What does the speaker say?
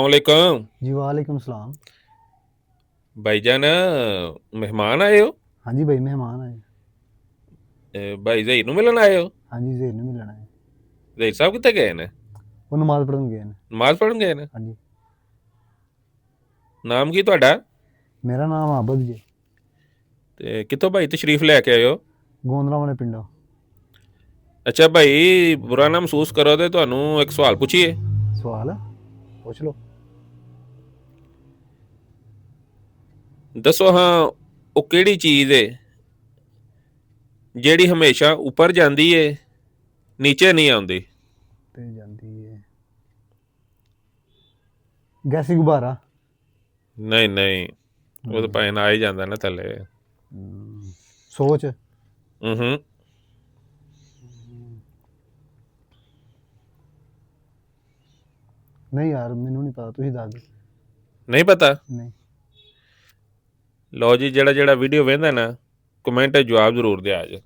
अलैक्म जी वालेकुम सलाम। भाईजान। मेहमान आए हो? हाँ जी भाई मेहमान आए। भाई जहीर ਨੂੰ ਮਿਲਣ ਆਏ ਹੋ? हाँ जी जहीर ने मिलना है। ਜ਼ਹੀਰ ਸਾਹਿਬ ਕਿੱਥੇ ਗਏ ਨੇ? वो नमाज पढ़न गए हैं। ਨਮਾਜ਼ ਪੜ੍ਹਨ ਗਏ ਨੇ। हाँ जी। ਨਾਮ ਕੀ ਤੁਹਾਡਾ? मेरा नाम आबद जी। ਤੇ ਕਿੱਥੋਂ ਭਾਈ ਤਸ਼ਰੀਫ ਲੈ ਕੇ ਆਏ ਹੋ? गोंदला वाले पिंडों। ਅੱਛਾ ਭਾਈ, ਬੁਰਾ ਨਾ ਮਹਿਸੂਸ ਕਰੋ ਤੇ ਤੁਹਾਨੂੰ ਇੱਕ ਸਵਾਲ ਪੁੱਛੀਏ। सवाल है पूछ लो। ਦੱਸੋ ਹਾਂ, ਉਹ ਕਿਹੜੀ ਚੀਜ਼ ਏ ਜਿਹੜੀ ਹਮੇਸ਼ਾ ਉੱਪਰ ਜਾਂਦੀ ਏ, ਨੀਚੇ ਨਹੀਂ ਆਉਂਦੀ? ते जाती है गैसी गुब्बारा। ਨਹੀਂ ਨਹੀਂ, ਉਹ ਤਾਂ ਭਾਵੇਂ ਆ ਹੀ ਜਾਂਦਾ ਨਾ ਥੱਲੇ। सोच। ਹੂੰ। नहीं यार मैनू नहीं पता तुसी दस दो। ਨਹੀਂ ਪਤਾ? नहीं। ਲਓ ਜੀ, ਜਿਹੜਾ ਵੀਡੀਓ ਵੇਖਦਾ ਨਾ, ਕਮੈਂਟ 'ਚ ਜਵਾਬ ਜ਼ਰੂਰ ਦਿਆ ਜੇ।